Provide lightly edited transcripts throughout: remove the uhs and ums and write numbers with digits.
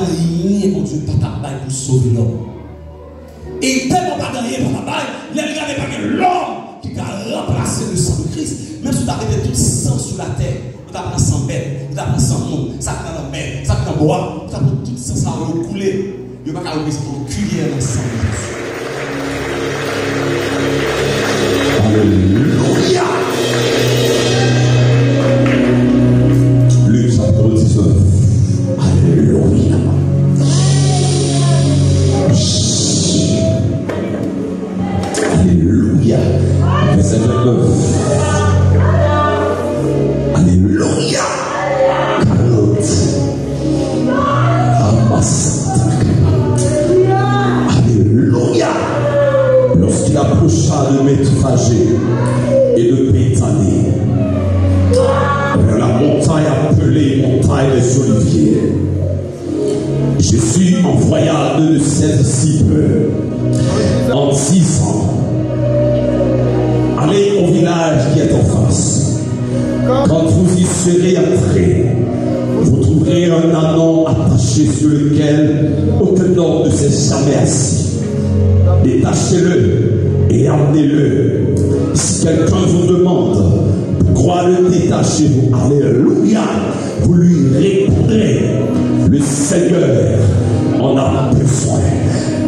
gagner, mon Dieu, pas ta baille pour sauver l'homme. Et tellement pas gagner par ta baille, les gars n'est pas l'homme qui a remplacé le sang de Christ. Même si tu as arrêté tout sang sur la terre, tu as pris sans bête, tu as pris sans nom, ça prend la mer, ça prend bois, tu as pris tout sang, ça a coulé. Il n'y a pas qu'à ouvrir une cuillère dans le sang de Jésus. Alléluia. Luc chapitre 19. Alléluia. Alléluia. Verset 29. Alléluia. 40. Alléluia. Lorsqu'il approcha de Bethphagée et de Béthanie, vers la montagne appelée montagne des Oliviers, Jésus envoya deux de ses disciples en disant: allez au village qui est en face. Quand vous y serez entrés, vous trouverez un ânon attaché sur lequel aucun homme ne s'est jamais assis. Détachez-le et amenez-le. Si quelqu'un vous demande pourquoi le détachez-vous, alléluia, vous lui répondrez: le Seigneur en a besoin.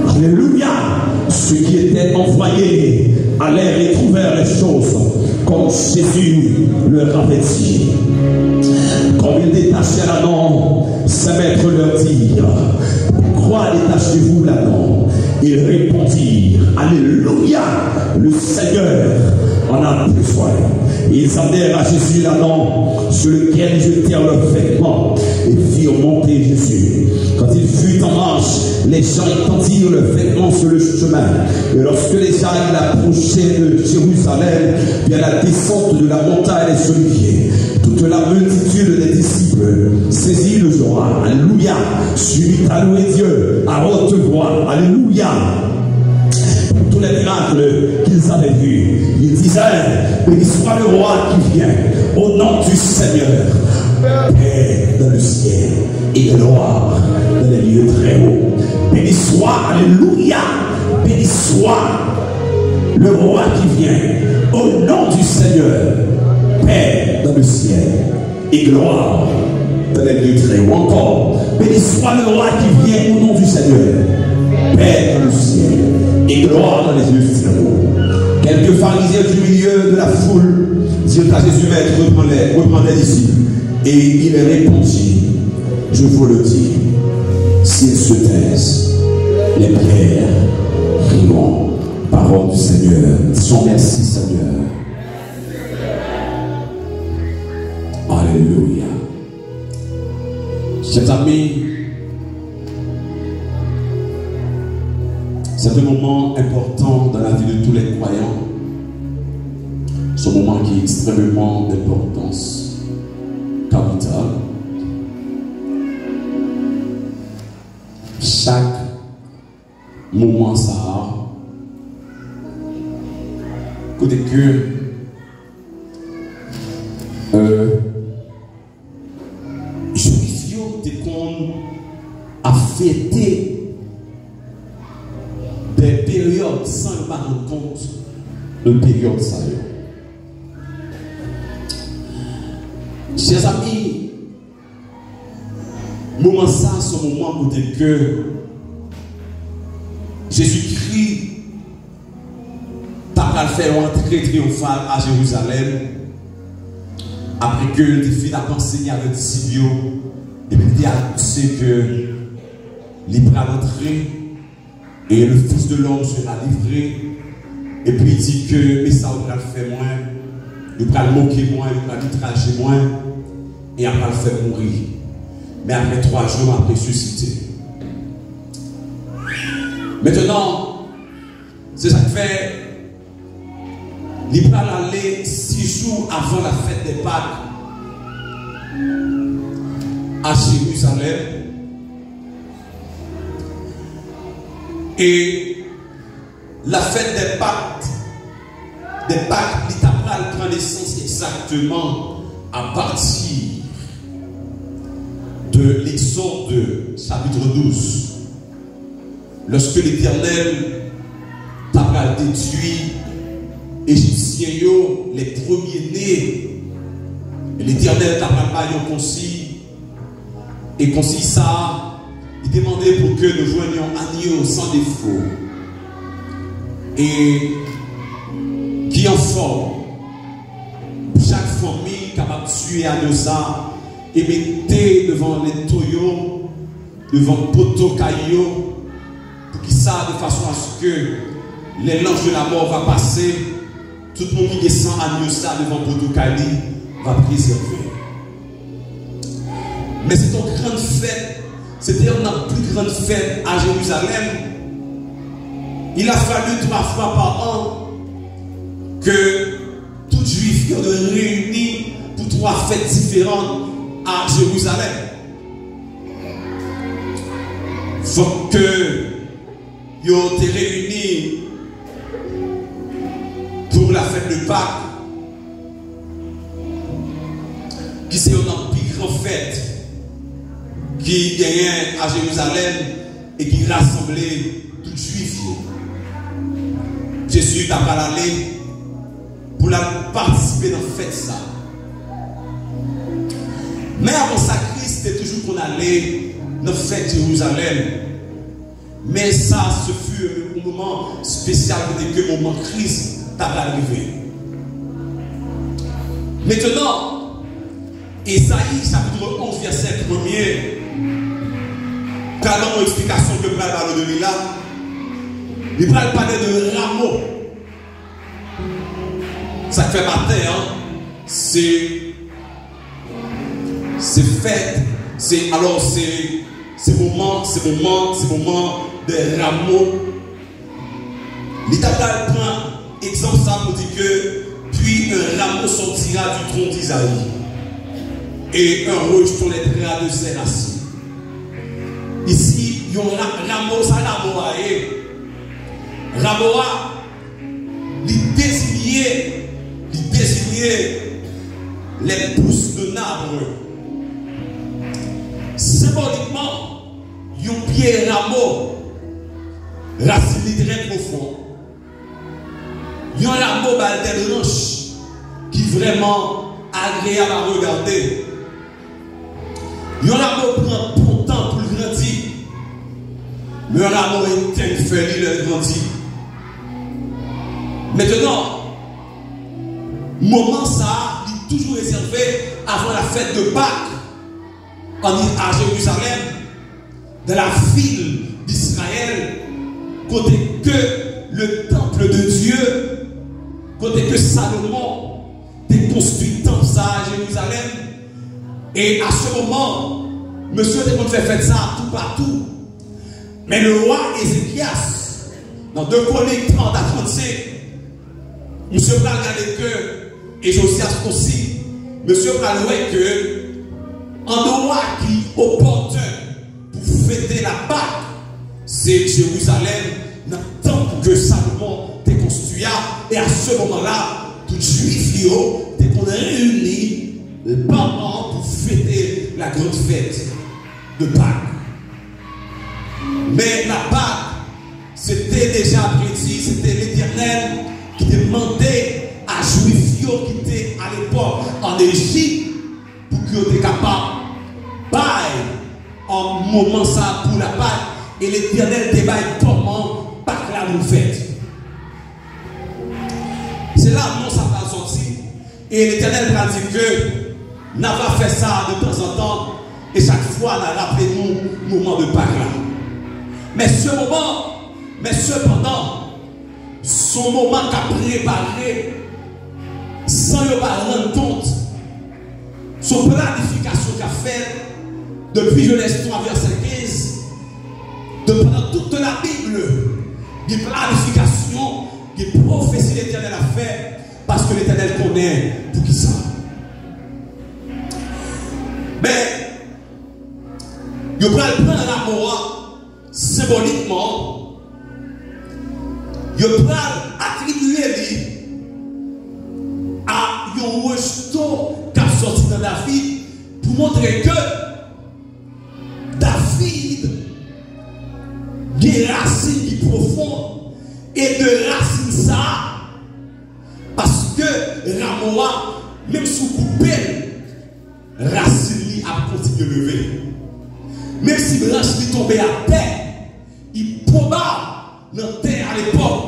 Alléluia. Ceux qui étaient envoyés allèrent et trouvèrent les choses comme Jésus leur avait dit. Quand ils détachèrent l'ânon, ses maîtres leur dirent: pourquoi détachez-vous l'ânon? Ils répondirent: alléluia, le Seigneur en a besoin. Ils amenèrent à Jésus l'ânon sur lequel ils jetèrent leurs vêtements et firent monter Jésus. Quand il fut en marche, les gens étendirent leurs vêtements sur le chemin. Et lorsque les gens approchaient de Jérusalem, puis à la descente de la montagne des Oliviers, toute la multitude des disciples saisit le joie, alléluia, suivit à louer Dieu à haute voix, alléluia, pour tous les miracles qu'ils avaient vus. Ils disaient: béni soit le roi qui vient, au nom du Seigneur, paix dans le ciel et gloire dans les lieux très hauts. Béni soit, alléluia, béni soit le roi qui vient, au nom du Seigneur, paix dans le ciel et gloire dans les lieux très hauts. Encore, béni soit le roi qui vient, au nom du Seigneur, paix dans le ciel et gloire dans les lieux très hauts. Quelques pharisiens du milieu de la foule dirent à Jésus: maître, reprends les disciples. Et il répondit: je vous le dis, s'ils se taisent, les pierres crieront. Parole du Seigneur. Disons merci, Seigneur. Alléluia. Chers amis, c'est un moment important dans la vie de tous les croyants. Ce moment qui est extrêmement d'importance capitale. Chaque moment ça a côté que Juifio te qu'on a fêté des périodes sans pas rendre compte de périodes ça. Chers amis, moment ça, ce moment côté que Jésus-Christ t'a fait entrer triomphal à Jérusalem après que les filles ont enseigné à les disciples et puis il a annoncé que il va entrer et le Fils de l'homme sera livré et puis il dit que mais ça va le faire moins, il va le moquer moins, il va l'outrager moins et après le faire mourir. Mais après 3 jours, après ressusciter. Maintenant, c'est ça qui fait. Il va aller 6 jours avant la fête des Pâques à Jérusalem. Et la fête des Pâques, il prend naissance exactement à partir de l'Exode chapitre 12. Lorsque l'Éternel t'a détruit Égyptiens, les premiers-nés, l'Éternel t'a parlé concis, et concis ça, il demandait pour que nous joignions agneau sans défaut, et qui en forme, chaque famille capable de tuer agneau ça, et mettez devant les toyaux, devant le poteau caillou, pour qu'il ça de façon à ce que les langes de la mort va passer, tout le monde qui descend agneau ça devant le poteau caillou va préserver. Mais c'est une grande fête, c'était une plus grande fête à Jérusalem. Il a fallu 3 fois par an que tout juif qui est réuni pour 3 fêtes différentes à Jérusalem. Il faut que ils ont été réunis pour la fête de Pâques, qui c'est une plus grande fête qui gagnait à Jérusalem et qui rassemblait tout juif. Jésus t'a pas allé pour la participer dans la fête ça. Mais avant ça, Christ était toujours qu'on allait dans la fête de Jérusalem. Mais ça, ce fut un moment spécial dès que le moment Christ t'a arrivé. Maintenant, Ésaïe chapitre 11 verset 1er, quand l'explication que je vais parler de là, il va parler de rameau. Ça fait matin, hein? C'est fait, c'est moment de rameaux. L'État prend exemple ça pour dire que puis un rameau sortira du tronc d'Isaïe et un rejeton naîtra de ses racines. Ici, il y a un rameau, ça rameau, il désignait les pousses de l'arbre. Symboliquement, il y a un pied rameau, racine très profond. Il y a un rameau des branches qui est vraiment agréable à regarder. Il y a un rameau prend pour temps pour grandir. Le rameau est un feuille, il grandit. Maintenant, moment ça, il est toujours réservé avant la fête de Pâques à Jérusalem, dans la ville d'Israël, côté que le temple de Dieu, côté que Salomon a construit le temple ça à Jérusalem. Et à ce moment, monsieur a fait faire ça tout partout. Mais le roi Ézéchias, dans 2 Chroniques 30 à 35, monsieur va regarder que, et Josias aussi, monsieur va regarder que, en roi qui opportun pour fêter la Pâque, c'est Jérusalem, dans le temple que Salomon a construit. Et à ce moment-là, tout juif était réuni pendant pour fêter la grande fête de Pâques. Mais la Pâque, c'était déjà prédit, c'était l'Éternel qui demandait à Juifs qui étaient à l'époque en Égypte pour qu'ils soient capables de en moment ça pour la Pâque. Et l'Éternel débat comment Pâques là nous faites. C'est là où ça va sortir. Et l'Éternel a dit que nous avons fait ça de temps en temps. Et chaque fois, nous rappelons nous moment de Pâques là. Mais ce moment, cependant, son moment qu'a préparé, sans ne pas rendre compte, son planification qu'a fait depuis Genèse 3, verset 15, de pendant toute la Bible, des planifications, des prophéties l'Éternel a fait, parce que l'Éternel connaît pour qui ça. Mais, il va prendre la mort symboliquement, il va attribuer à un rejeton qui a sorti dans David pour montrer que des racines qui profondes et de racines ça parce que Ramoa, même sous coupé, racine lui a continué de lever. Même si branche lui tombait à terre, il est probable dans terre à l'époque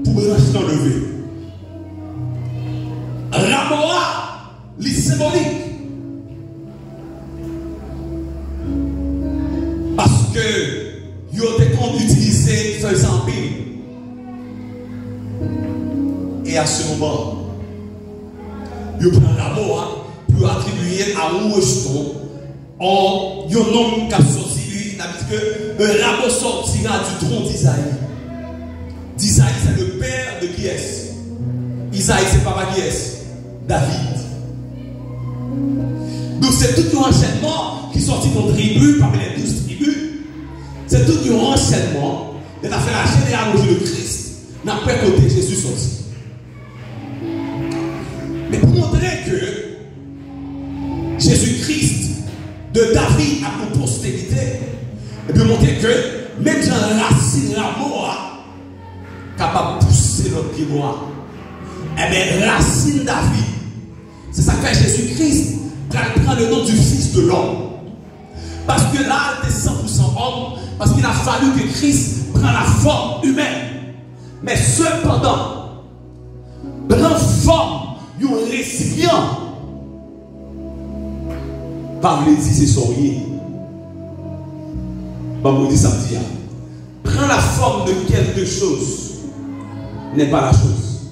pour branche l'enlever. Ramoa, lui symbolique. Parce que il était qu'on utilisait ce empire. Et à ce moment, il prend Ramoa pour attribuer à un rejeton en un homme qui a sorti lui. Il a dit que Ramoa sortira du trône d'Isaïe. D'Isaïe, c'est le père de qui est-ce? Isaïe, c'est papa qui est-ce? David. Donc c'est tout un enchaînement qui sortit de nos tribus, parmi les 12 tribus. C'est tout un enchaînement de la faire la généalogie de Christ. N'a pas côté Jésus sorti. Mais pour montrer que Jésus-Christ de David a pour postérité, et puis montrer que même Jean Racine Ramoa capable de pousser notre pied droit. Eh bien, Racine David, c'est ça que fait Jésus-Christ prend le nom du Fils de l'homme. Parce que là, il était 100% homme, parce qu'il a fallu que Christ prenne la forme humaine. Mais cependant, prend forme d'un récipient. Pas vous dire c'est sourier. Pas vous dire ça dit. Prend la forme de quelque chose. N'est pas la chose.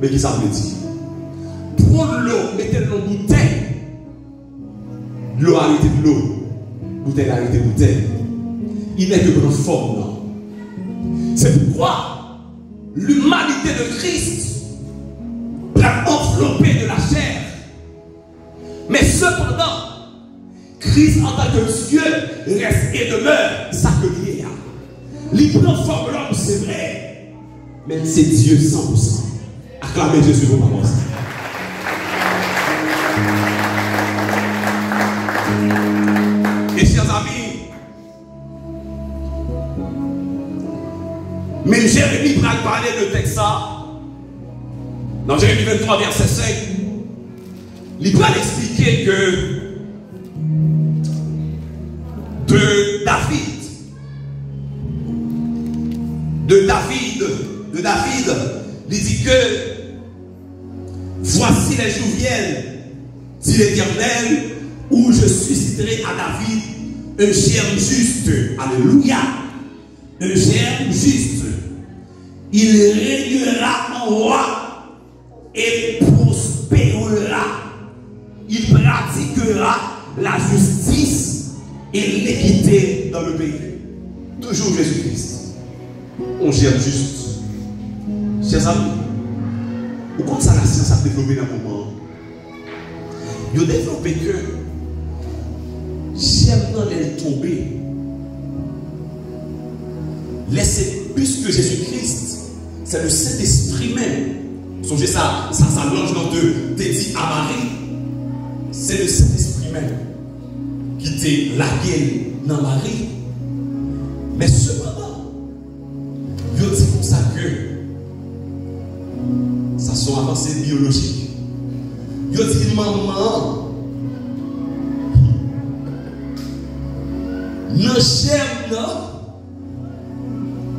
Mais qui ça veut dire? Prendre l'eau, mettez-le dans une bouteille. L'eau a arrêté de l'eau. Bouteille a arrêté de bouteille. Il n'est que prendre forme. Non. C'est pourquoi l'humanité de Christ prend enveloppé de la chair. Mais cependant, Christ en tant que Dieu reste et demeure ça que lui est. Il prend forme de l'homme, c'est vrai. Mais c'est Dieu 100%. Acclamez Jésus pour ma voix. Et chers amis, mais Jérémie va parler de texte ça. Dans Jérémie 23, verset 5, il va expliquer que de David, il dit que voici les jours viennent, dit l'Éternel, où je susciterai à David un germe juste. Alléluia. Un germe juste. Il régnera en roi et prospérera. Il pratiquera la justice et l'équité dans le pays. Toujours Jésus-Christ. On germe juste. Chers amis, au compte ça la science a développé dans un moment. Il a développé que j'aime dans les tomber. Laissez plus que Jésus-Christ, c'est le Saint-Esprit même. Songez ça, ça longe dans deux, t'es dit à Marie. C'est le Saint-Esprit même qui t'est lagué dans Marie. Mais cependant, il dit comme ça que ça sont avancées biologiques. Il dit maman, non j'aime non.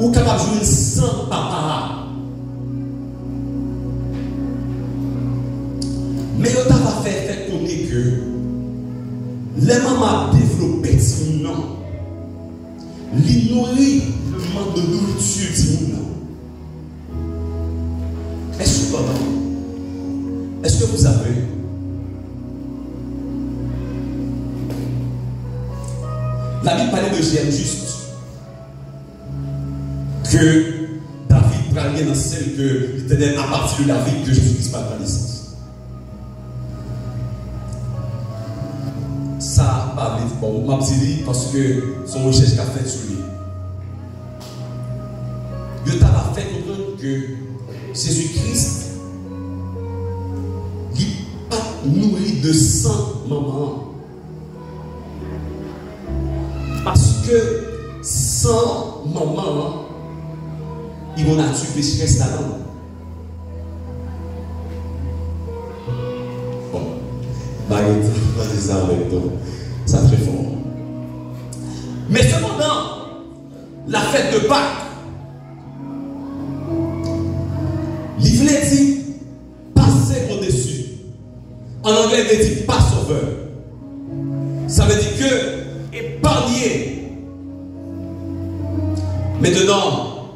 Ou capable de jouer sans papa. Mais on va faire connaître que les mamans développent son nom. Ils nourrissent le manque de nourriture du nom. Est-ce que vous savez la Bible parlait de germe juste. Que David prend dans celle que l'Éternel à partir de David que Jésus-Christ par la naissance. Ça pas bon, m'a dit parce que son recherche qu'a fait sur lui. Je t'avais fait comprendre que Jésus-Christ n'est pas nourri de sang maman. Parce que sans maman, ils vont nature pécheresse là-dedans. Bon, Marie, ça avec toi, ça très fort. Mais cependant, la fête de Pâques, il voulait dire passer au-dessus. En anglais, il dit Passover. Ça veut dire que épargner. Maintenant,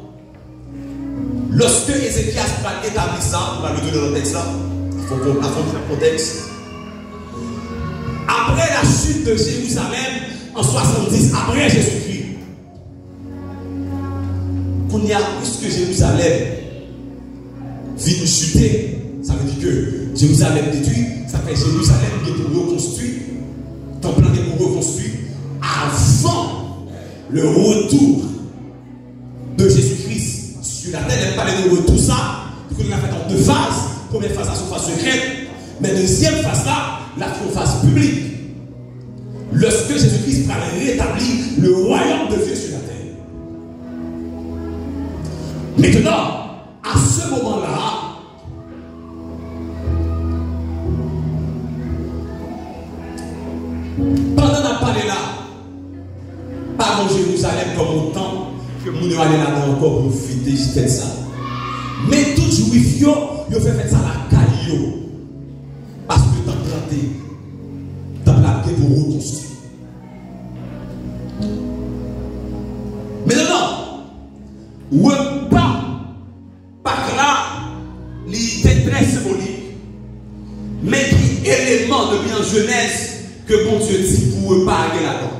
lorsque Ézéchias va établir ça, on va le donner dans le texte là, il faut qu'on affronte le contexte. Après la chute de Jérusalem, en 70, après Jésus-Christ, qu'on y a plus que Jérusalem vient chuter, ça veut dire que Jérusalem détruit, ça fait Jérusalem qui est pour reconstruire, temple qui est pour reconstruire, avant le retour de Jésus-Christ sur la terre. Elle parlait de tout ça, du coup on a fait en deux phases. Première phase, la surface secrète, mais deuxième phase là, la surface publique. Lorsque Jésus-Christ va rétablir le royaume de Dieu sur la terre. Maintenant, à ce moment-là, pendant la parole là, pas dans Jérusalem comme autant que nous allons aller là-dedans encore pour fêter ça. Mais tout juif, ils ont fait ça à la caillou. Parce que tu as planté pour reconstruire. Maintenant, repas, par là, il était très symbolique. Mais qui élément de bien jeunesse que bon Dieu dit pour repas aller là-dedans.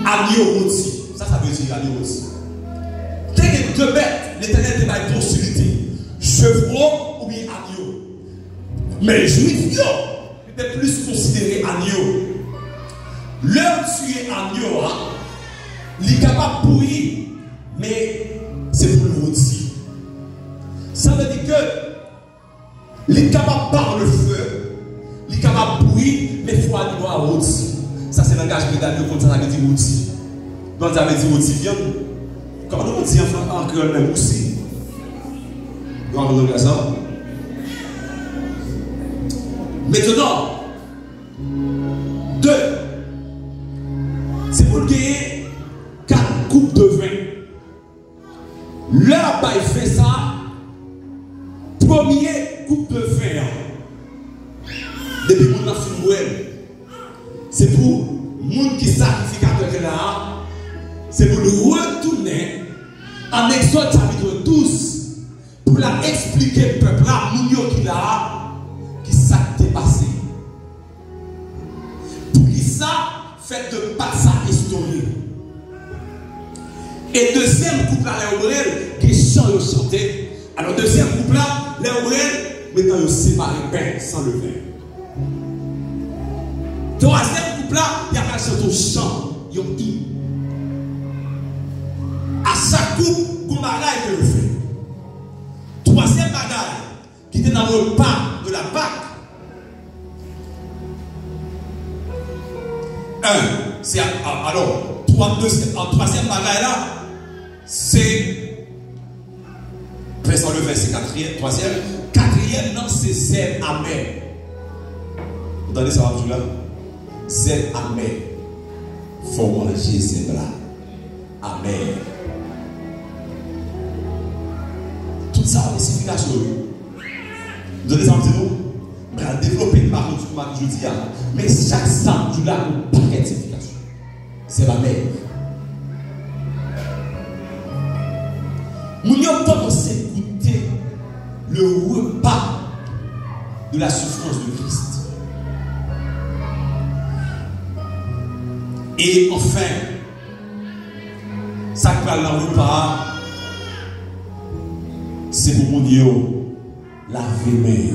Agneau rôti. Ça veut dire agneau rôti. Quelles deux bêtes l'Éternel te va possibilité. Chevreau ou bien agneau. Mais les juifs, étaient plus considérés agneau. Leur tuer agneau, il est capable de pourrir, mais c'est pour le rôti. Ça veut dire que il est capable par le feu, il est capable de pourrir, mais il faut agneau à rôti. Ça c'est le langage pédalier comme ça veut dire rôti. Donc ça veut dire rôti viande. Comment on dit en créole même aussi? Comment on dit ça? Maintenant, 2. C'est pour gagner 4 coupes de vin. Leur bail fait ça. Premier coupe de vin. Depuis mon enfant, c'est pour moun qui sacrificateur là. C'est pour le retourner en Exode chapitre 12 pour la expliquer au peuple là, moun qui là, qui s'est dépassé. Pour qui ça fait de pas sa historique. Et deuxième couple là, les Obrel, qui chante chanter. Alors deuxième couple là, les Obrel, maintenant ils séparent le pain sans le vin. Troisième couple là, il y a pas de chant, il y a tout. À chaque coupe, on bagaille que le fait. Troisième bagaille, qui était dans le repas de la Pâque. C'est alors, troisième bagaille là, c'est. Verset le verset quatrième, troisième. Quatrième, non, c'est zèle amer. Vous entendez ça, va là? Zèle amer. Faut manger ces bras. Amen. Tout ça, c'est signification. Vous donnez ça un petit mot? On va développer une marque du dis. Mais chaque samedi, tu as un paquet de signification. C'est ma mère. Nous avons commencé à écouter le repas de la souffrance de Christ. Et enfin, ça qui parle dans le repas, c'est pour mon Dieu, la vie.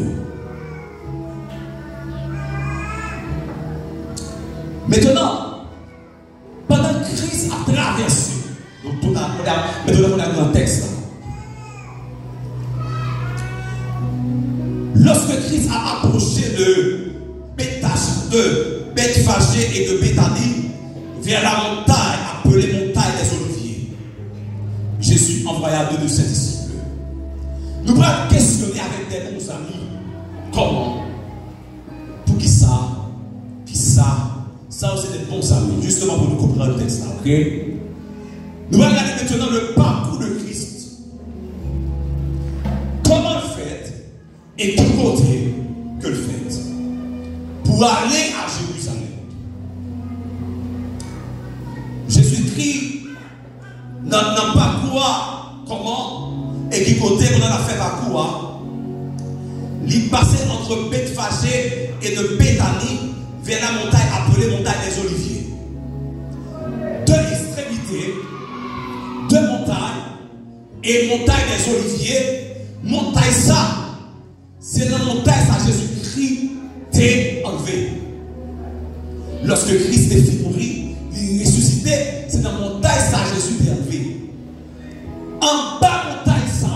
Maintenant, pendant que Christ a traversé, donc on a dans le texte là. Lorsque Christ a approché de Bethphagée et de Béthanie, vers la montagne, appelée montagne des Oliviers. Jésus envoya 2 de ses disciples. Nous pourrons questionner avec des bons amis. Comment? Pour qui ça? Ça aussi des bons amis. Justement pour nous comprendre le texte là. Ok? Nous allons regarder maintenant le parcours de Christ. Comment le fait et quel côté que le fait pour aller à Jérusalem. Jésus-Christ n'a pas quoi, comment et qui côté on a fait parcours. Il passait entre Bethphagée et de Béthanie vers la montagne appelée montagne des Oliviers. 2 extrémités, 2 montagnes et montagne des Oliviers. Montagne ça, c'est la montagne ça Jésus-Christ t'est enlevé. Lorsque Christ est fait mourir, il est ressuscité, c'est dans la montagne ça Jésus t'est enlevé. En bas montagne ça,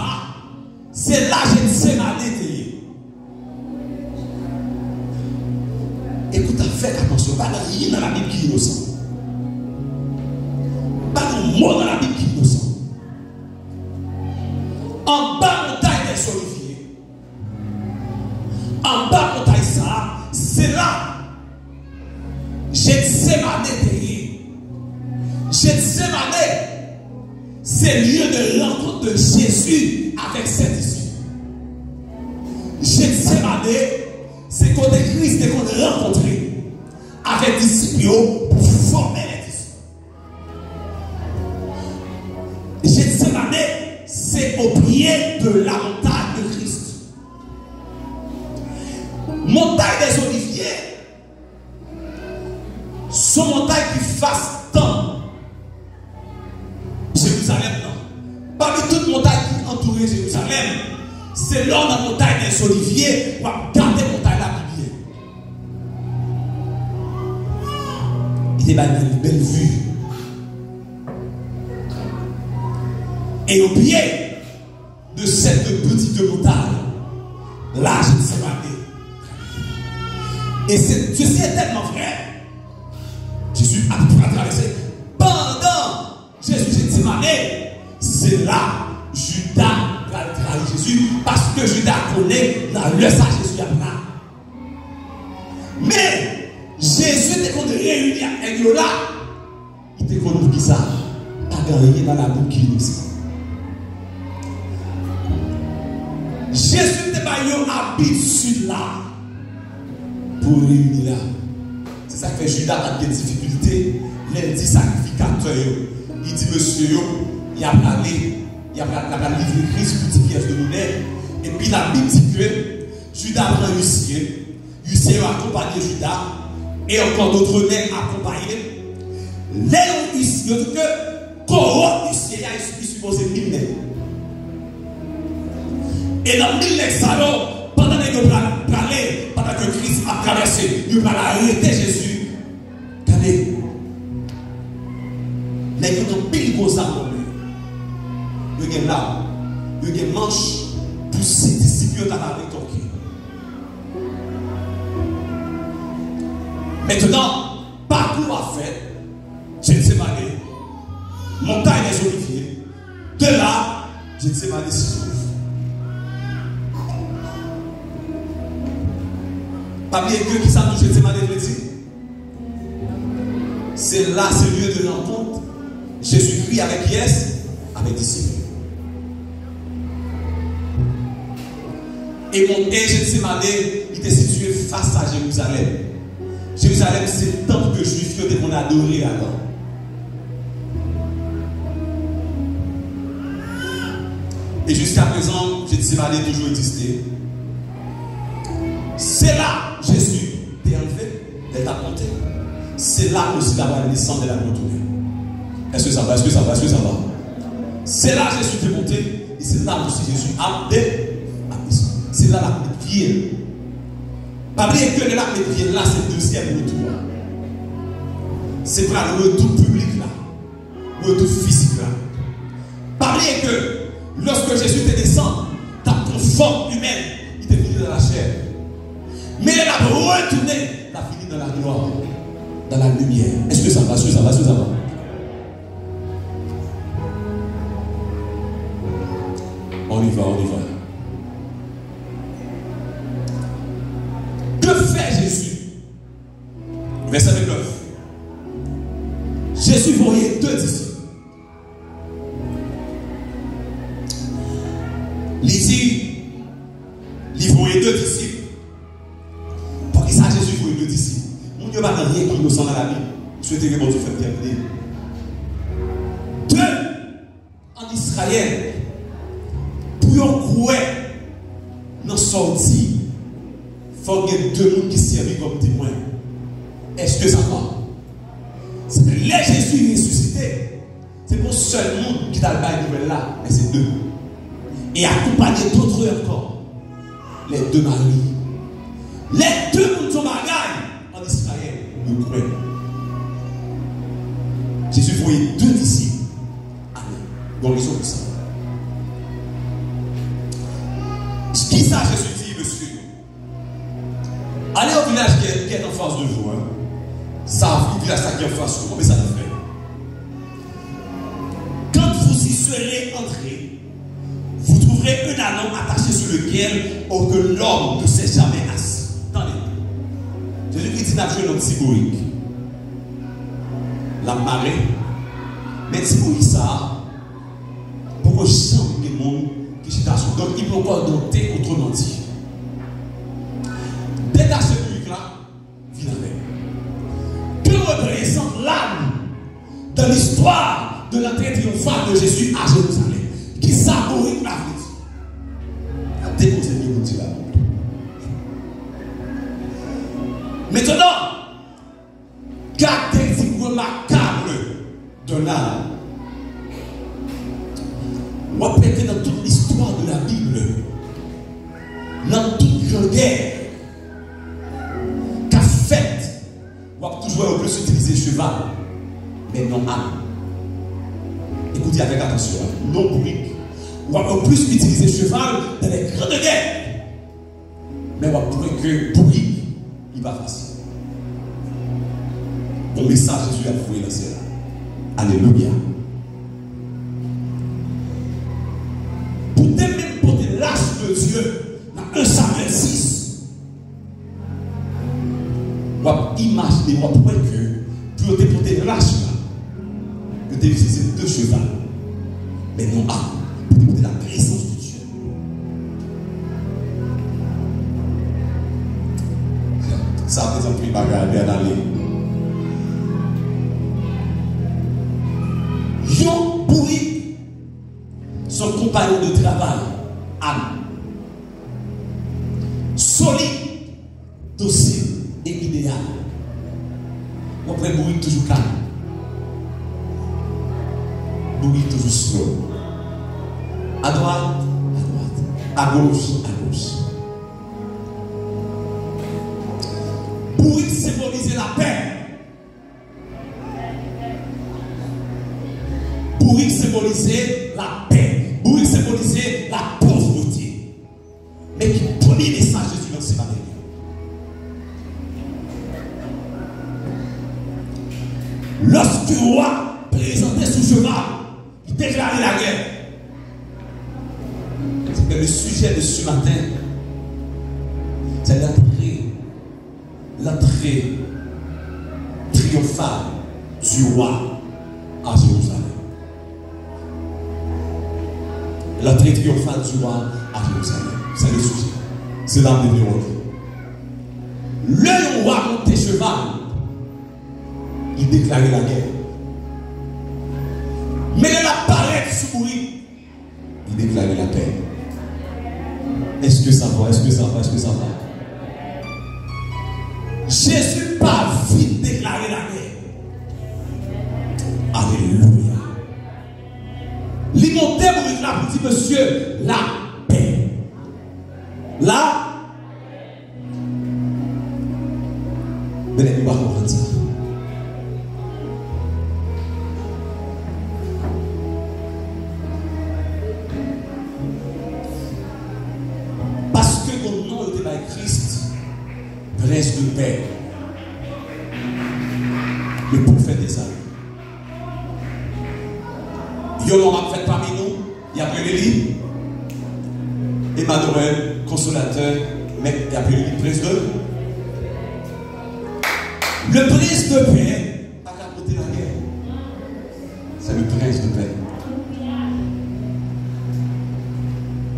c'est là Gethsémane t'est. Écoute, faites attention, pas rien dans la Bible qui est innocent. Pas un mot dans la Bible qui est innocent. En bas montagne des Oliviers, en bas montagne ça, c'est là Gethsémane t'est. Gethsémane, c'est le lieu de rencontre de Jésus avec ses disciples. Gethsémane, c'est quand Christ est rencontré avec les disciples pour former les disciples. Gethsémane, c'est au pied de la montagne de Christ. Montagne des Oliviers, son montagne qui fasse tant. Jérusalem, non. Parmi toutes les montagnes qui entourent Jérusalem, c'est là dans la montagne des Oliviers où on va garder la montagne là. Il était une belle vue. Et au pied de cette petite montagne, là, Gethsémane. Et ceci est tellement vrai. Jésus a traversé. Pendant Gethsémane, c'est là Judas va trahir Jésus. Parce que Judas connaît dans le sang Jésus a là. Mais Jésus était qu'on réunir avec eux là. Il était qu'on oublie ça. Pas gagné dans la boucle qui nous. Jésus n'était pas une habitude là. Pour réunir là. C'est ça que fait Judas a des difficultés. Il dit sacrificateur. Il dit monsieur, il a parlé. Il a livré Christ pour dire pièce de monnaie. Et puis la Bible dit que Judas prend Huissier. Huissier a accompagné Judas. Et encore d'autres nègres accompagnés. Les huissiers, que corps huissier, il est supposé 1000 nègres. Et dans 1000 nègres salons, pendant que Christ a traversé, il va arrêter Jésus. Regardez, les gens ont pile gros armes. Il y a là, il y a manche pour ces disciples dans la rétorque. Maintenant, parcours à faire, Gethsémane, montagne des Oliviers, de là, Gethsémane s'y trouve. Pas bien que qui ça nous Gethsémane veut dire? C'est là, c'est le lieu de rencontre. Jésus-Christ avec Yes, avec disciples. Et Gethsémane, il était situé face à Jérusalem. Jérusalem, c'est le temple que juif que qu'on adoré alors. Et jusqu'à présent, Gethsémane a toujours existé. C'est là Jésus est enlevé, est apporté. C'est là aussi la naissance de la retournée. Est-ce que ça va? Est-ce que ça va? Est-ce que ça va? C'est là Jésus est monté. Et c'est là aussi Jésus a descendu. C'est là la pied. Pas oublier que le lac de pied là, c'est le deuxième retour. C'est pas le retour public là. Le retour physique là. Pas oublier que lorsque Jésus te descend, ta forme humaine, il t'est fini dans la chair. Mais il a retourné, il a fini dans la gloire, dans la lumière. Est-ce que ça va? Est-ce que ça va? Est-ce que ça va? On y va, on y va. Que fait Jésus? Verset 29. Jésus voyait deux disciples. Il voyait deux disciples. Pour ça, Jésus voyait deux disciples. Mon Dieu, pas rien qui nous sent dans la Bible. Souhaitez que mon Dieu fasse terminer. Deux en Israël. Pour croire dans sortie, il faut qu'il y ait deux personnes qui servent comme témoins. Est-ce que ça va? C'est que les Jésus ressuscité. C'est pour seul monde qui t'a le nouvelle là. Mais c'est deux. Et accompagné d'autres encore. Les deux maris. Les deux mondes sont bagailles en Israël. Nous croyons. Jésus voyait deux disciples. Amen. Bon, ils sont pour ça. Qui ça Jésus dit, monsieur? Allez au village qui est en face de vous. Hein. Ça, le village qui est en face de vous. Combien ça te fait? Quand vous y serez entrés, vous trouverez un anneau attaché sur lequel aucun homme ne s'est jamais assis. Attendez. Jésus-Christ dit d'appeler notre symbolique. La marée. Mais symbolique ça, pour que chante le monde qui est dans son. Donc il peut encore doter autrement dit. Détache ce public là, viens avec. Que représente l'âme dans l'histoire de l'entrée triomphale de Jésus à Jérusalem? Qui s'abourit la vie. Déposez le monde là. Maintenant, caractéristique remarquable de l'âme. On va péter dans toute l'histoire de la Bible, dans toute grande guerre, qu'a fait, on va toujours plus utiliser cheval, mais non âme. Écoutez avec attention, non bruit. On va plus utiliser cheval dans les grandes guerres. Mais on va trouver que pour lui, il va facile. Bon message, Jésus a voué dans ciel. Alléluia. Pour même porter l'âge de Dieu, dans 1 Samuel 6, on va imaginer, on va trouver que pour te porter l'âge là, que tu utilises deux chevaux, mais non un. De la présence de Dieu. Ça, par exemple, il va regarder à l'aller. Yon Bouri, son compagnon de travail, Anne, solide, docile et idéal. On pourrait Bouri toujours calme. Bouri toujours slow. À droite, à gauche. Pour symboliser la paix. Pour symboliser la paix. Pour symboliser la pauvreté. Mais qui premier message de Dieu dans ces batailles. Lorsque le roi présentait son cheval, il déclarait la guerre. Le sujet de ce matin, c'est l'entrée triomphale du roi à Jérusalem. L'entrée triomphale du roi à Jérusalem. C'est le sujet. C'est l'âme de Dieu. Le roi montait cheval, il déclarait la guerre. Mais il apparaît sous bruit, il déclarait la paix. Est-ce que ça va? Est-ce que ça va? Est-ce que ça va? Jésus pas vite déclaré la guerre. Alléluia. L'immonté pour là pour dire monsieur, la paix. La mais il va comprendre ça. Christ, prince de paix, le prophète répéter ça. Yo l'on a fait parmi nous, il y a pris le lit. Emmanuel, consolateur, mais il y a pris le lit, prince de. Le prince de paix a capoté la guerre. C'est le prince de paix.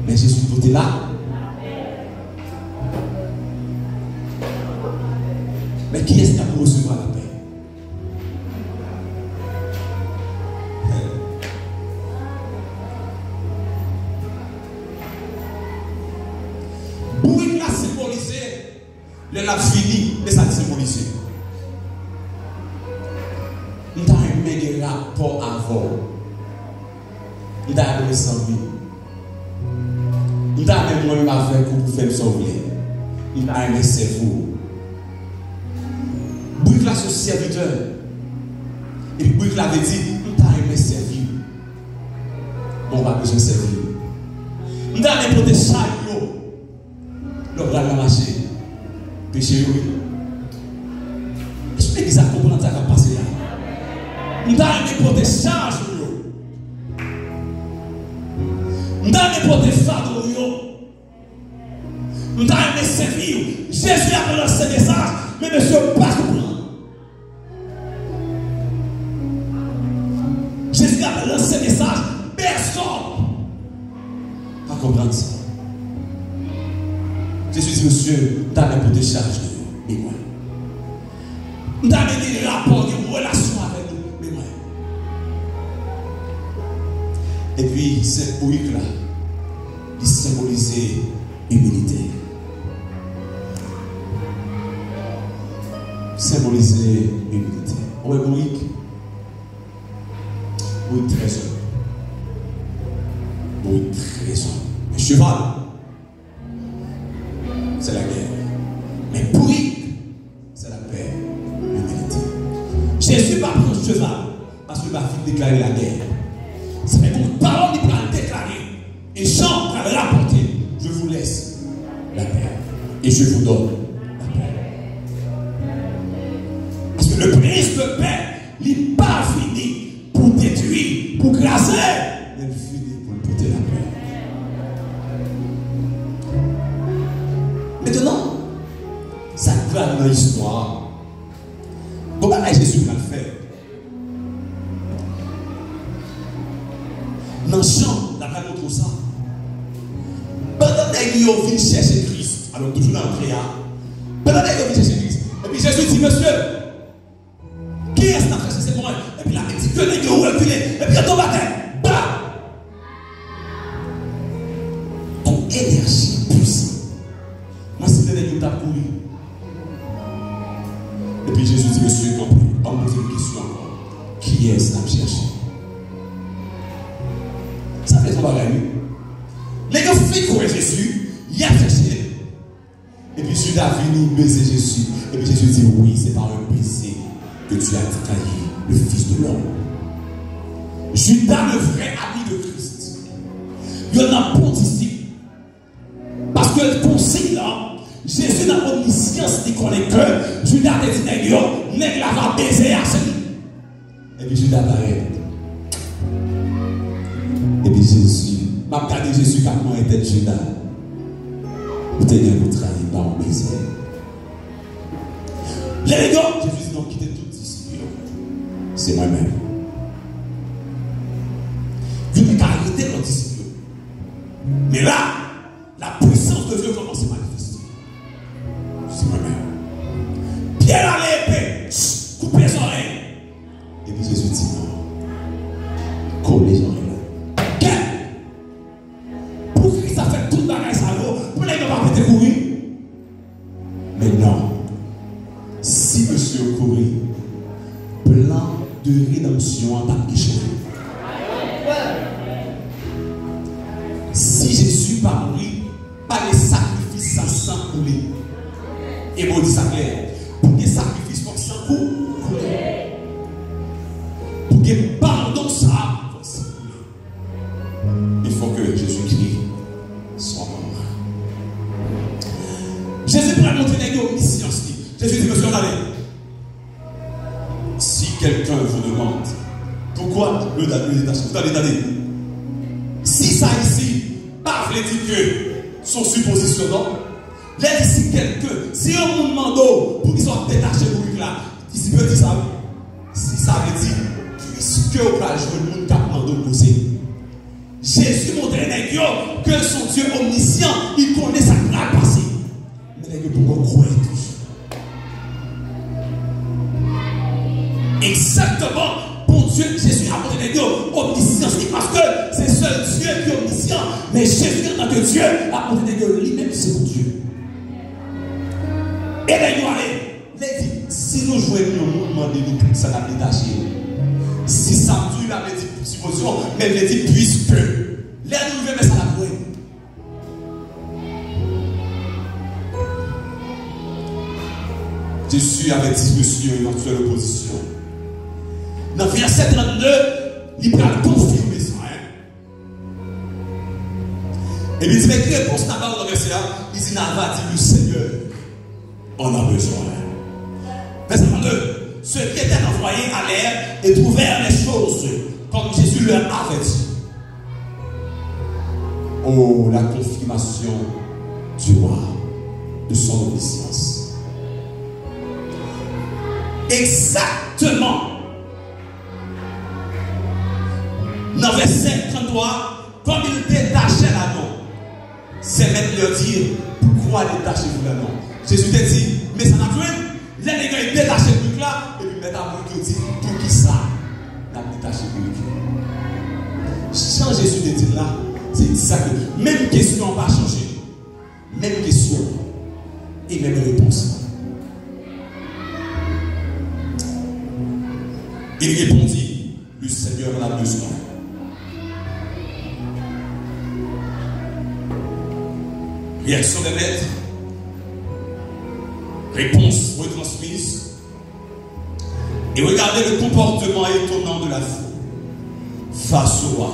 Mais Jésus côté là. Mais qui est-ce qui a pu recevoir la paix? Bruit l'a symbolisé, le l'a fini, mais ça a symbolisé. Nous avons aimé des rapports avant. Nous avons aimé sans vie. Nous avons aimé avec vous pour faire sauver. Nous avons aimé c'est vous. Bruit là, ce serviteur. Et puis Bruit l'avait dit, nous avons aimé servir. Bon, on va besoin de servir. Nous avons aimé pour des chariots. Le bras de la machine. Péché, oui. Est-ce que l'église a compris ce qui a passé là? Nous avons pour des charges. Nous avons pour des fardeaux. Nous avons servir. Jésus a lancé des messages, mais monsieur pas comprendre. Jésus a lancé des messages, personne ne comprendre ça. Jésus dit, monsieur, nous avons pour des charges. Mais moi. Nous avons des rapports, des relations avec nous. Mais moi. Et puis, cette bouille-là, il symbolisait humilité. Symboliser humilité. On est bouillique. Bouillique trésor. Bouillique trésor. Le cheval, c'est la guerre. Mais bouillique, c'est la paix. L'humilité. Jésus va prendre le cheval parce qu'il va déclarer la guerre. C'est une parole qui va le déclarer. Et Jean va le rapporter. Je vous laisse la paix. Et je vous donne. Le prince de paix, il n'est pas fini pour détruire, pour craser, mais il finit pour porter la paix. Maintenant, ça crée dans l'histoire. Comment Jésus va le faire? Dans Jean, d'après notre ça, pendant que nous venons chercher Christ, alors toujours dans le prière, pendant que nous venons chercher Christ, et puis Jésus dit, monsieur, qui est-ce qui a cherché ces mots? Et puis la dit que les gens reculent. Et puis il tombe à terre. Bam! Ton énergie puissante. Moi, c'est les gens qui ont couru. Et puis Jésus dit, monsieur, compris. On me pose une question encore. Qui est-ce qui a cherché? Ça fait son bagage. Les gens font quoi Jésus? Il a cherché. Et puis Judas venu baiser Jésus. Et puis Jésus dit, oui, c'est par un baiser que tu as trahi le Fils de l'homme. Judas, le vrai ami de Christ, il y en a bon disciple. Parce que le conseil là, Jésus n'a pas omniscience, il connaît que Judas a dit, nègre la va baiser à celui. Et puis Judas arrête. Et puis Jésus, m'a regardé Jésus comment était Judas. Vous tenez vous trahir par un baiser. Les gars, Jésus dit non, quittez tout disciple. C'est moi-même. Je n'ai qu'à arrêter notre disciple. Mais là, la puissance de Dieu commence à manifester. C'est moi-même. Pierre à l'épée, coupez les oreilles. Et puis Jésus dit non. Collez les oreilles là. Quel? Pour que ça fait tout le bagage à l'eau, pour les gars pas péter courir. Mais non. Si monsieur courir, plan de rédemption a pas échoué. Si Jésus pas mourir, pas les sacrifices sans sang couler. Et bon dit ça clair. Pour des sacrifices comme sang couler. Pour que pardon ça il faut que Jésus-Christ soit mort. Jésus pourrait montrer les omniscience. Jésus dit, monsieur, allez. Si quelqu'un vous demande, pourquoi le détachement? Attendez. Si ça ici, pas veut dire que son supposition, non? Là, ici, si on nous demande pour qu'ils soient détachés de lui là, ici peut dire ça. Si ça veut dire, puisque au cas où le monde a demandé de poser, Jésus montre que son Dieu omniscient, il connaît sa grâce passée. Mais pourquoi croire toujours? Exactement, pour Dieu, Jésus a montré omniscience, parce que c'est seul Dieu qui est omniscient. Mais Jésus, en tant que Dieu, a montré lui-même, c'est mon Dieu. Et là, nous allons, si nous jouons, nous demandons nous ça n'a pas détaché. Si ça tue, la supposition, mais elle dit puisque. Là, nous devons mettre ça à la Jésus avait dit monsieur dans seule opposition. Dans verset 32, il va confirmer ça. Et il dit, mais quelle réponse n'a pas dans le verset là? Il dit, n'a pas dit le Seigneur, on a besoin. Verset 32, ceux qui étaient envoyés à l'air et trouvèrent les choses comme Jésus leur avait dit. Oh, la confirmation du roi, de son omniscience. Exactement. Dans verset 33, comme il détachait l'anneau, c'est même leur dire, pourquoi détachez-vous l'anneau? Jésus t'a dit, mais ça n'a plus. Les nègres, ils détachent le truc là, et puis mettent à vous qui dit, pour qui ça? N'a détaché le truc. Sans Jésus te dit là, c'est ça que, même question va changer. Même question, et même réponse. Il répondit, le Seigneur en a besoin. Réaction des maîtres, réponse retransmise. Et regardez le comportement étonnant de la foule face au roi.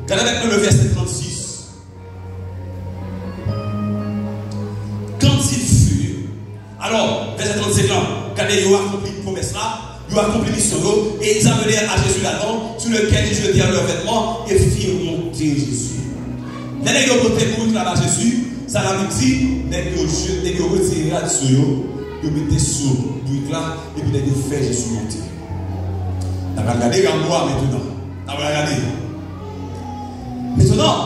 Regardez avec le verset 36. Quand il fut, alors, verset 37 ans, regardez, il a accompli une promesse là. Ils ont accompli mission et ils amenèrent à Jésus l'anneau sur lequel ils jetèrent leurs vêtements et firent monter Jésus. Dès qu'ils ont monté pour là-bas Jésus, ça l'a dit, dès qu'ils ont retiré la dessus, ils mettaient sur le là et puis ils ont fait Jésus monter. Vous avez regardé en moi maintenant. Vous avez regardé. Maintenant,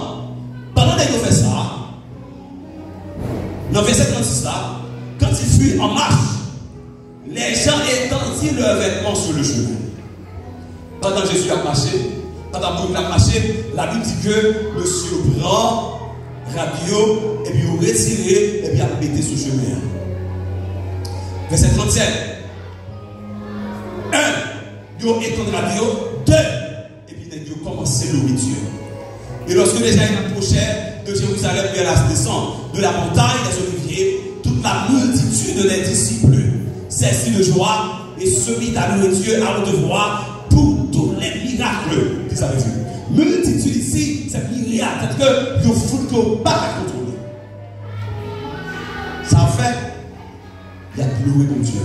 pendant qu'ils ont fait ça, dans le verset 36 là, quand il fut en marche, les gens étendirent leurs vêtements sur le chemin. Pendant que Jésus a marché, pendant qu'il a marché, la Bible dit que monsieur prend radio et puis il retiré et puis il a pété sur le chemin. Verset 37. 1. Il a étendu la radio. 2. Et puis il a commencé à louer Dieu. Et lorsque les gens approchaient de Jérusalem vers la descente de la montagne des Oliviers, toute la multitude des disciples saisit de joie et se mit à louer Dieu à haute voix pour tous les miracles qu'ils avaient vus. Multitude ici, c'est miracle, c'est-à-dire que vous fout que pas à contrôler. Ça en fait, il y a loué mon Dieu.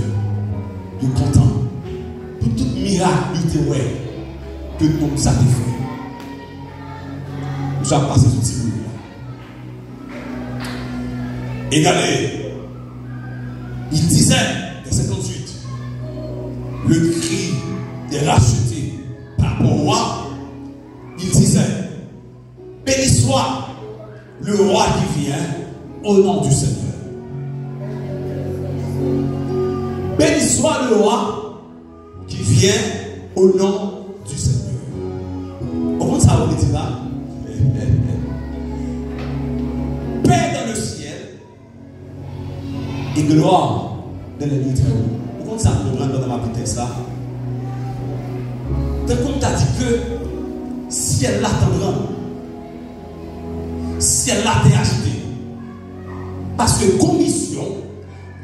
Il est content. Pour tout miracle, il était ouais que nous ça fait. Nous avons passé ce petit bout là. Et regardez, il disait, verset 58, le cri est racheté par rapport au roi. Il disait, béni soit le roi qui vient au nom du Seigneur. Béni soit le roi qui vient au nom du Seigneur. Comment ça vous dit là? Paix dans le ciel et gloire dans les nuits très hautes. Comment ça vous prend dans ma petite là? Donc on t'a dit que si elle l'attendra, si elle l'a acheté, parce que commission,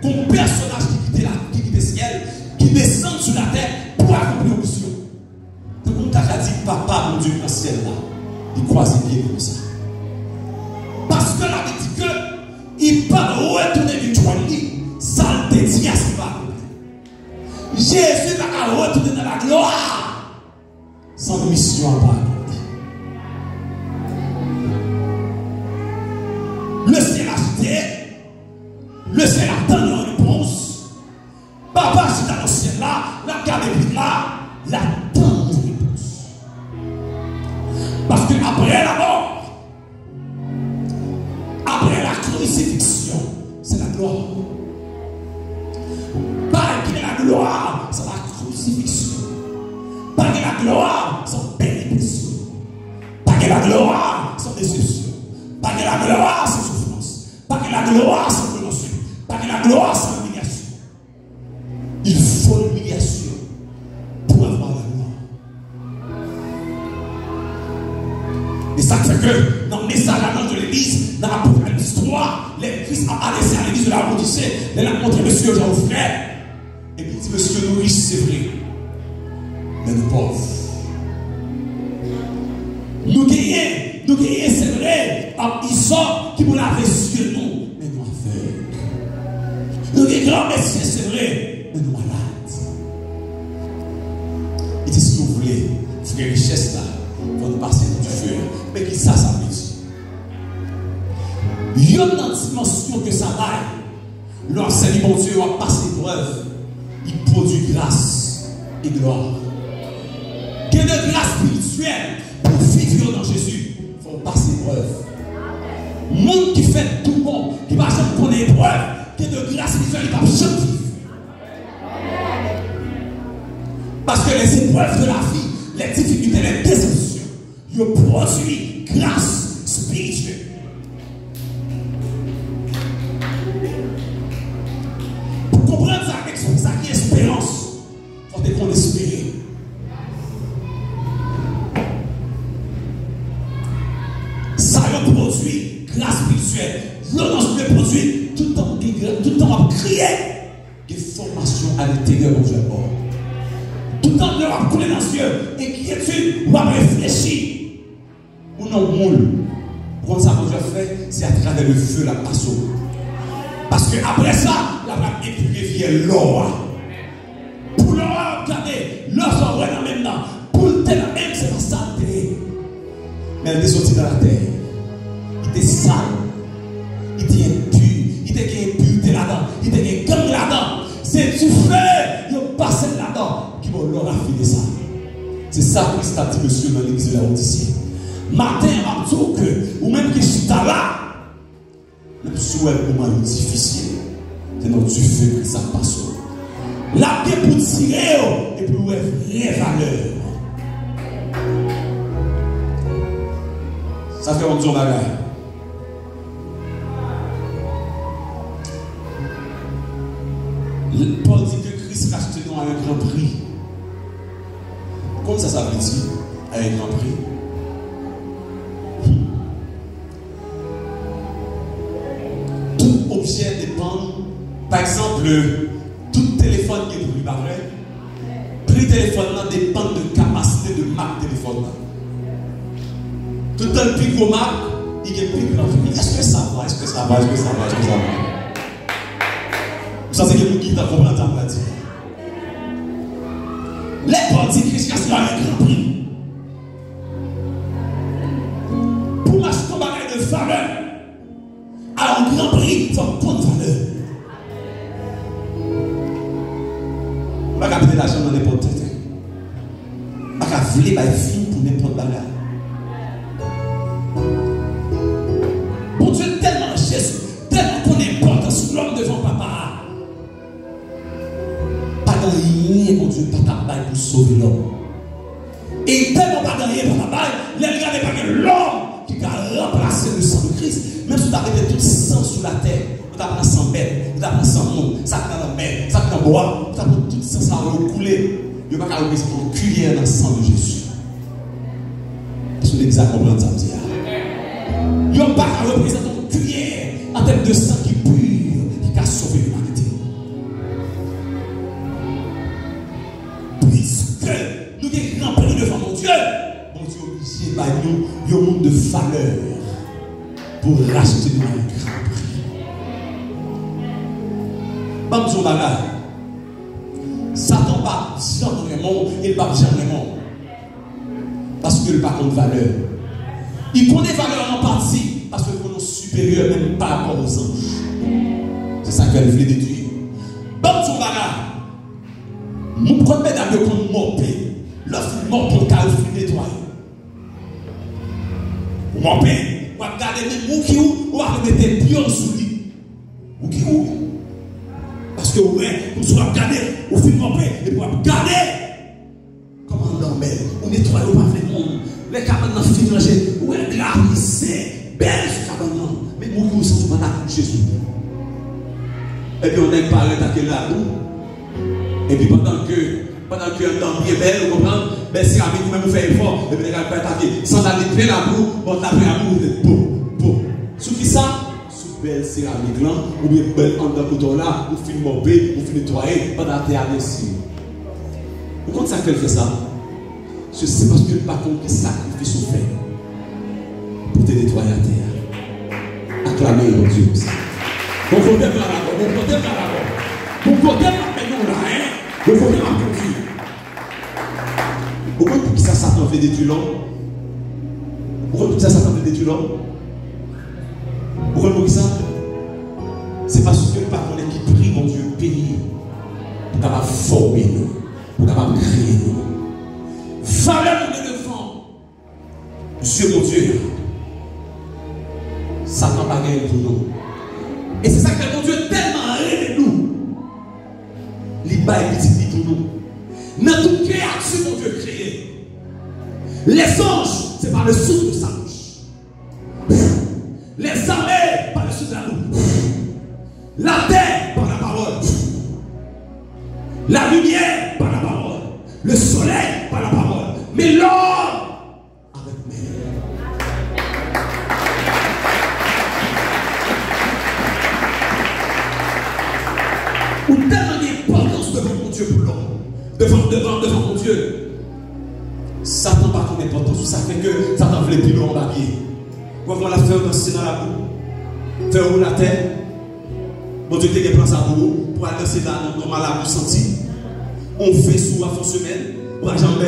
comme personnage qui quitte le ciel, qui descend sur la terre pour accomplir une mission. Donc on t'a dit papa mon Dieu dans le ciel là, il croise les pieds comme ça. Parce que la Bible dit que il va retourner victoire, ça le dit à ce qu'il va accomplir. Jésus va retourner dans la gloire. gloire sans mission à part. Le ciel a jeté, le ciel attend une réponse. Papa, si dans le ciel là, la garde est là, l'attend une réponse. Parce que après la mort, après la crucifixion, c'est la gloire. Pas qu'il y ait la gloire, c'est la crucifixion. Pas qu'il y ait la gloire, c'est bénédiction. Pas qu'il y ait la gloire, c'est déception. Pas qu'il y ait la gloire, c'est souffrance. Pas qu'il y ait la gloire, c'est promotion. Pas qu'il y ait la gloire, c'est humiliation. Il faut l'humiliation pour avoir la gloire. Et ça fait que dans le message de l'église, dans l'Apocalypse 3, l'église a laissé à l'église de la Odyssée, elle a montré monsieur Jean frère. Et puis il dit monsieur nous riches, c'est vrai. Mais nous pauvres. Nous gagnons, c'est vrai, ils sont qui vous l'avez sur nous, mais nous aveugles. Nous gagnons grand messieurs, c'est vrai, mais nous malades. Il dit si vous voulez, frère richesse là, il faut nous passer du feu. Mais qui ça veut dire? Il y a une dimension que ça vaille. L'enseigne mon Dieu va passer preuve. Il produit grâce et gloire. Que de grâce spirituelle pour vivre dans Jésus, il faut passer preuve. Monde qui fait tout bon, qui va jamais connaître épreuve, que de grâce spirituelle, il va jamais vivre. Parce que les épreuves de la vie, les difficultés, les déceptions, ils produisent grâce spirituelle. Pour comprendre ça qui est espérance, il faut qu'on espère. Ça a produit grâce spirituelle. L'honneur de produit tout le temps à crier des formations à l'intérieur de notre corps. Tout le temps à couler dans les yeux, inquiétude, ou à réfléchir. Ou non, moule. Comme ça, mon Dieu fait, c'est à travers le feu la passion. Parce que après ça, la flamme épurée l'or. Pour l'or, regardez, l'or sont vraiment maintenant. Pour le terre même, c'est pas ça. Mais elle était sortie dans la terre. Il était sale. Il était impur. Il était impureté là-dedans. Il était gang là-dedans. C'est du feu. Il passe là-dedans. Qui va leur affiler ça. C'est ça que Christ a dit, monsieur, dans l'église de la Odyssée. Matin, à tout que, ou même que je suis là, même si un moment difficile, c'est dans du feu que ça passe. La paix pour tirer et pour les valeurs. Ça fait un bon bagage. Paul dit que Christ rachète nous à un grand prix. Comme ça veut dire à un grand prix. Tout objet dépend. Par exemple, tout téléphone qui est plus pas vrai. Prix téléphone dépend de capacité de marque téléphone. Tout le plus gros marque, il y a plus grand prix. Est-ce que ça va? Est-ce que ça va? Est-ce que ça va? Est-ce que ça va? Ça c'est que nous qui t'avons compris dans la dire. Les partis chrétiens sont un grand prix. Pour marcher ton bagage de valeur, à un grand prix, il faut prendre valeur. On va capter l'argent dans n'importe quoi. On va capter les filles pour n'importe quoi. Pour Dieu, tellement Jésus, tellement qu'on est important sur l'homme devant papa. Pas dans rien, mon Dieu, pas ta pour sauver l'homme. Et tellement pas dans rien, pas ta baille, les regardez pas que l'homme qui a remplacé le sang de Christ, même si tu as arrêté tout sang sur la terre, tu as pris 100 bêtes, tu as pris 100 monde, ça dans la mer, ça dans le bois, tu as pris tout ça, ça a coulé. Il n'y a pas qu'à représenter une cuillère dans le sang de Jésus. Est-ce que l'église a compris ça? Il n'y a pas qu'à représenter une cuillère en tête de sang qui est pur, qui a sauvé l'humanité. Puisque nous sommes remplis devant mon Dieu obligé par nous, un monde de valeur pour racheter nous un grand prix. Pas besoin de bagage. Satan pas jamais vraiment, il ne va jamais vraiment. Parce qu'il n'a pas de valeur. Il connaît valeur en partie parce qu'il connaît supérieur même par rapport aux anges. C'est ça qu'elle voulait détruire. Bon, son bagage. Mon premier d'ailleurs qu'on mopé. Lorsqu'il mort pour qu'elle fût nettoyé. Mopé. On va regarder les mous qui ou va mettre pion sous lui. Ou qui ou. Parce que ouais, vous serez regardé, au film mopé, et pour regarder. Comment on dormait. On nettoie, on va faire le monde. Les cabanes dans le film, ouais, c'est belle ce cabane. Mais mou qui ou sans son Jésus. Et puis on n'est pas attaqué là, et puis pendant que un temps bien belle, vous comprenez, ben si avec vous-même vous faites effort, et puis les gars peuvent attaquer, sans aller plein la boue, bon taper la boue, vous êtes sous qui ça? Sous belle céramique là, ou bien belle en d'un couteau là, vous finissez mobile, vous finissez nettoyer, pendant que vous êtes ici. Vous comprenez ça qu'elle fait ça? C'est parce que le patron qui sacrifie son fait pour te nettoyer à terre. Acclamez mon Dieu. Bon côté par là-bas, bon côté par là-bas. Bon côté par là-bas, hein? Bon côté par là-bas. Pourquoi pour qui ça Satan fait détruire l'homme? Pourquoi pour qui ça Satan fait détruire l'homme? Pourquoi pour qui ça? C'est parce que le patron qui prie, mon Dieu, pays, pour capable former nous, pour capable créer nous. Valeur de l'éléphant. Monsieur mon Dieu, Satan n'a pas gagné pour nous. Et c'est ça que mon Dieu tellement aimé nous. Il bat et petit pour nous. Dans toute créature, mon Dieu créé. Les anges, c'est par le souffle de sa bouche. Les armées, par le souffle de la bouche. La terre, par la parole. La lumière, par la parole. Le soleil, par la parole. Mais l'homme, avec mes. Ou tellement d'importance devant mon Dieu pour l'homme. Devant mon Dieu. Satan n'a pas d'importance. Ça fait que Satan voulait plus l'homme habillé. Comment la faire danser dans la boue? Faire où la terre? Mon Dieu, tu as pris ça pour aller danser dans comment la boue sentie. On fait sous à fond semaine. Pour la jambe.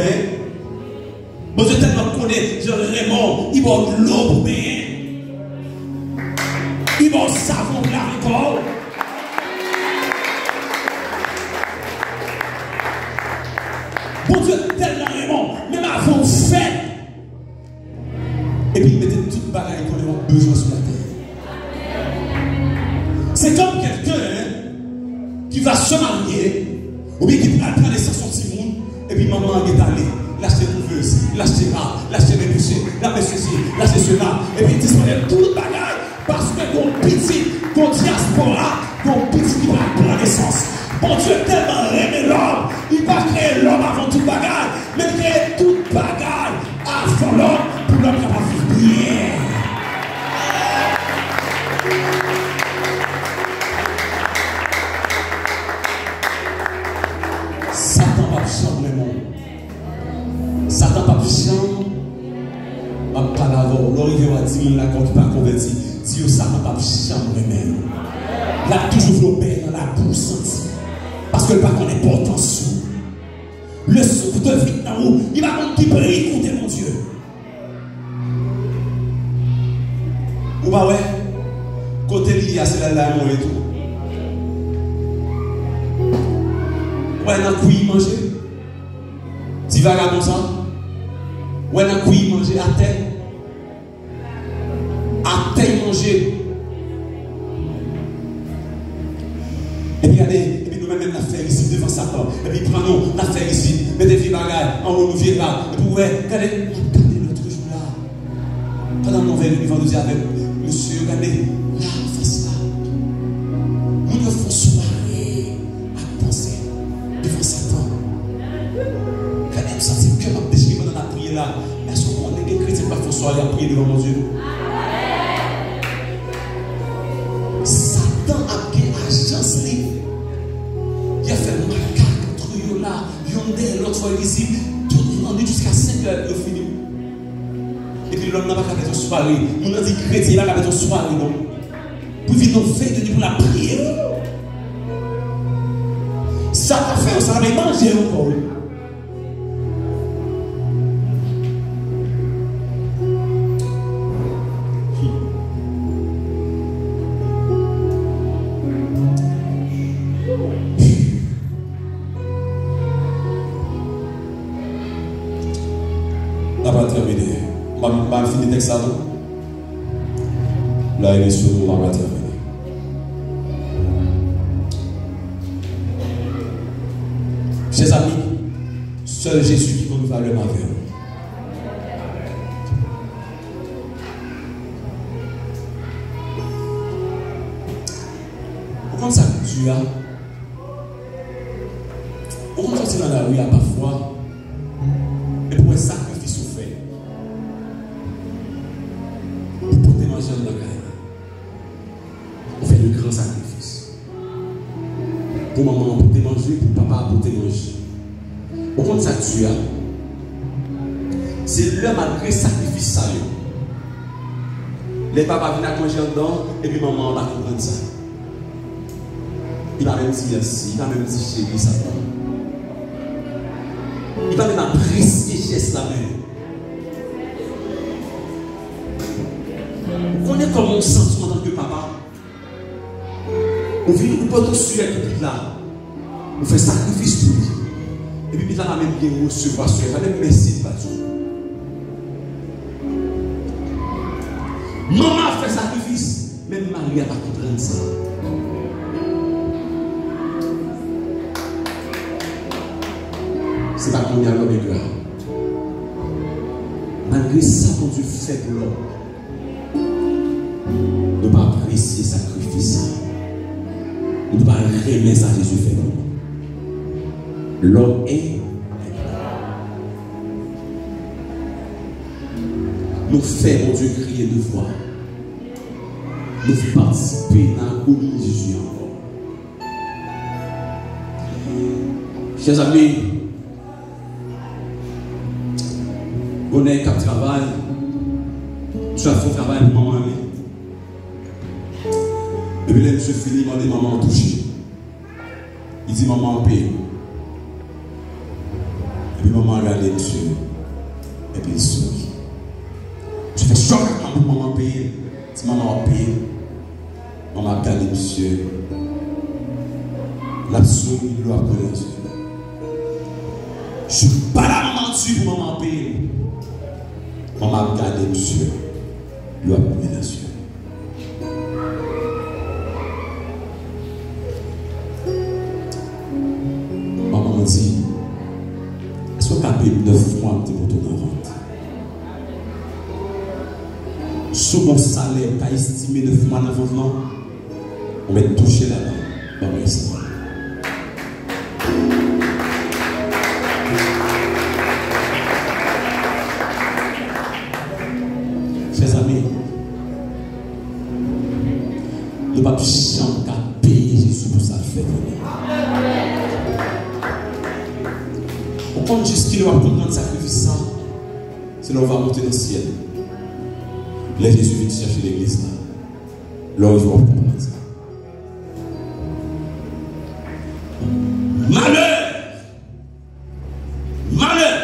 Mon Dieu, tellement connaît, je Raymond, il va de l'eau pour baigner. Il va savon pour la récolte. Bon Dieu, tellement Raymond, même avant de faire. Et puis il mettait toute bagaille qu'on a besoin sur la terre. C'est comme quelqu'un qui va se marier, ou bien qui prend la naissance de son petit monde, et puis maman est allée. L'acheter couveuse, l'acheter rare, l'acheter mes péchés, l'acheter ceci, l'acheter cela, et puis disponible tout le bagage parce que ton petit, ton diaspora, ton petit qui va prendre naissance. Bon Dieu tellement aimé l'homme, il va créer l'homme avant tout bagage, mais créer tout bagage avant l'homme pour l'homme capable de vivre bien. Satan va changer le monde. Satan pas puissant, pas d'avant. L'orivé va dire la compte pas converti. Dieu, Satan pas puissant lui-même. Il a toujours flopé dans la boue sentie. Parce que le pas qu'on est portant sous. Le souffle de vie dans où il va contre qui peut écouter mon Dieu. Ou bah ouais, côté lié à cela là, et tout. Ouais, dans quoi il manger? Tu vas regarder ça? Ouais, dans quoi il manger à terre? À terre manger. Et puis regardez, et puis nous-mêmes l'affaire ici devant Satan. Et puis prenons l'affaire ici, mettez des bagages, en haut nous viens là. Et puis ouais, regardez l'autre jour là. Pendant mon verre, il va nous dire avec monsieur, regardez, là, face là. Nous ne faisons soirée à penser devant Satan. Regardez, nous sentons que ma déchirée pendant la prière là. Mais est-ce qu'on est des chrétiens pas faire soirée à prier devant mon Dieu? Satan a bien agence libre. Il a fait un macaque entre eux là, yonder, l'autre fois ici, tout le monde jusqu'à 5 heures, il finit. Et puis l'homme n'a pas qu'à faire une soirée. Nous avons dit chrétien, il n'a pas qu'à faire une soirée, non. Pour vivre nos fêtes pour la prière. Ça a fait, ça avait mangé encore. On va terminer. On va finir le texte à nous. Là, il est sur nous, on va terminer. Chers amis, seul Jésus qui peut nous faire le malheur. Pourquoi ça tu as? Pourquoi tu es dans la rue parfois? Et pour un sacrifice au fait. Pour te manger dans la carrière. On fait de grands sacrifices. Pour maman, pour te manger, pour papa, pour te manger. Pourquoi ça tu as? C'est l'homme malgré sacrifice ça. Les papas viennent à manger dedans et puis maman va comprendre ça. Il va même dire merci, il va même dire chérie, ça va. Il va même apprécier geste la main. Vous connaissez comment on se sent en tant que papa? On vit, on peut nous suivre tout là. On fait sacrifice pour lui. Et puis, il va même bien recevoir, il va même merci de Dieu. Maman a fait sacrifice, même Marie n'a pas compris ça. C'est pas qu'on y a l'homme et gloire. Malgré ça, qu'on Dieu fait pour l'homme, ne pas apprécier le sacrifice. Ne pas remettre ça Jésus fait pour nous. L'homme est. Nous faisons, mon Dieu, crier de voix. Nous participer dans la communion de Jésus encore. Chers amis, on est cap travail. Je fais un travail pour maman. Et puis là, M. Philippe m'a dit maman touché. Il dit maman paye. Et puis maman a regardé monsieur. Et puis il sourit. Je fais choc pour maman paye. Si maman a payé, maman a regardé monsieur. La souris, il doit prendre les yeux. Je ne suis pas là mentir pour maman payer. Maman a regardé monsieur. Il doit prendre les yeux. Maman dit, est-ce qu'on a payé 9 mois pour ton enfant? Sous mon salaire, tu as estimé 9 mois d'avant, on va toucher là-bas. Maman ici. Chers amis, nous ne pouvons pas jamais payer Jésus pour ça faire. On compte juste qu'il va comprendre le sacrifice, c'est là où on va monter dans le ciel. Là, Jésus vient chercher l'église là. Là, il va comprendre ça. Malheur! Malheur!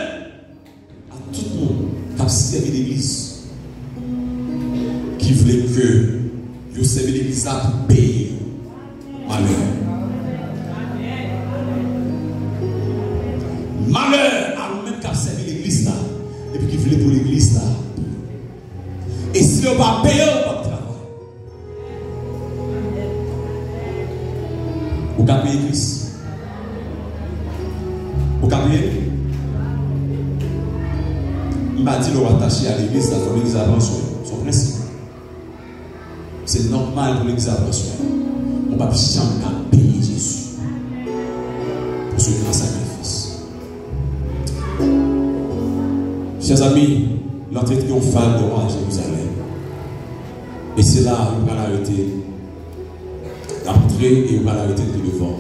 À tout le monde qui a servi l'église, qui voulait que vous servez l'église là pour payer. Malheur. Malheur à vous-même qui a servi l'église là, et puis qui voulait pour l'église là. Et si on va payer, on va travailler. Vous pouvez payer Christ. Vous pouvez payer. Il m'a dit de rattacher à l'église, dans l'église avance son principe. C'est normal pour l'église avance. On ne va jamais payer Jésus pour ce grand sacrifice. Chers amis, l'entrée triomphale de roi à Jérusalem. Et c'est là où on va l'arrêter d'entrer et on va l'arrêter de devant.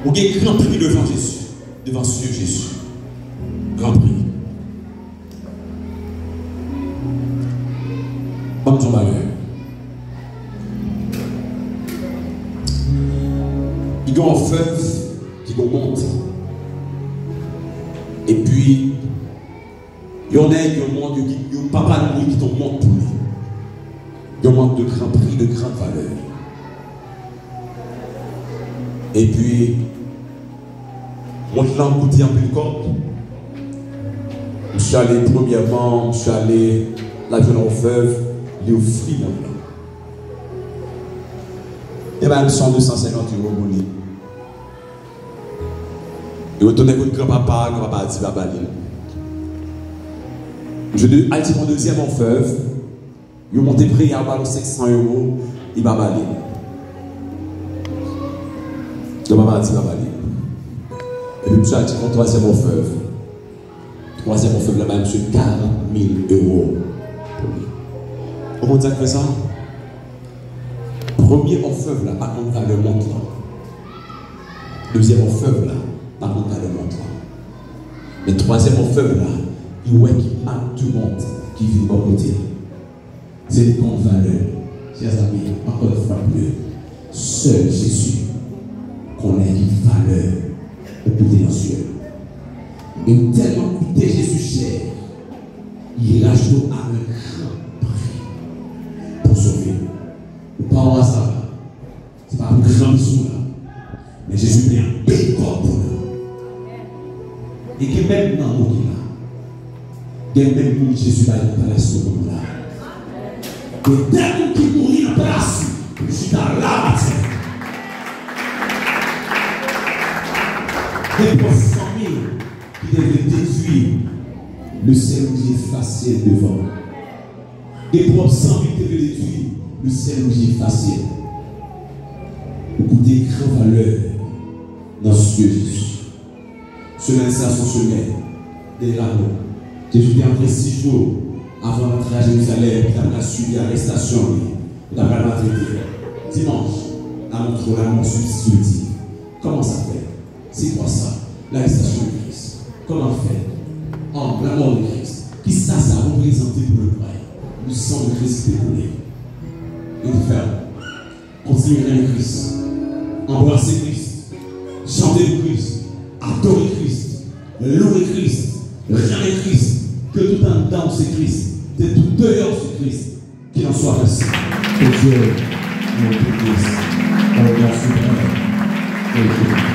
On a grand prix devant Jésus, devant ce Jésus. Grand prix. Comme ton malheur. y a un feu qui monte. Et puis, il y en a qui ont un papa de lui qui t'en monte pour lui. Il y a un manque de grand prix, de grande valeur. Et puis, mon langue goûté un peu de corde. Je suis allé, premièrement, je suis allé, la jeune orfèvre, lui offrir mon langue. Et bien, ils sont 250 € pour lui. Et retourner avec grand-papa a dit, papa, je dis, mon deuxième orfèvre, il a monté prix à 500 €, il va baler. Le papa a dit, papa, et puis, je suis dit, mon troisième orfèvre. Troisième orfèvre, là-bas, monsieur, 40 000 € pour lui. Comment dire que ça? Premier orfèvre, là, par contre, le montre là. Deuxième orfèvre, là, par contre, le montre là. Mais troisième orfèvre, là, il voit qu'il manque tout le monde qui vit de bon côté. C'est une grande valeur. Chers amis, encore une fois plus, seul Jésus connaît une valeur au côté dans ciel. Et tellement coûté Jésus cher, il rajoute à un grand prix pour sauver. Ou pas au hasard, c'est pas un grand sou là, mais Jésus paye un bel corps pour nous. Et que même dans nos qui là, il y a même Jésus va être dans la seconde là. Et dès qu'il mourit en place, je suis dans la matière. Des pauvres familles qui devaient détruire le ciel qui est facile devant. Des propres familles qui devaient détruire le ciel qui est facile. Beaucoup de grandes valeurs dans ce Jésus. Cela ça son chemin des rameaux. Jésus était entré 6 jours avant d'entrer à Jérusalem, il a suivi l'arrestation, il a maltraité. Dimanche, à notre l'amour substitutif. Comment ça fait? C'est quoi ça? L'arrestation de Christ. Comment faire? En la mort de Christ. Qui ça a représenté pour le Père? Le sang de Christ déroulé. Et faire continuer à Christ, embrasser Christ, chanter le Christ, adorer Christ, louer Christ, jamais Christ, que tout en dedans c'est Christ, que tout dehors c'est Christ, qu'il en soit ainsi. Que Dieu nous bénisse. Au nom suprême.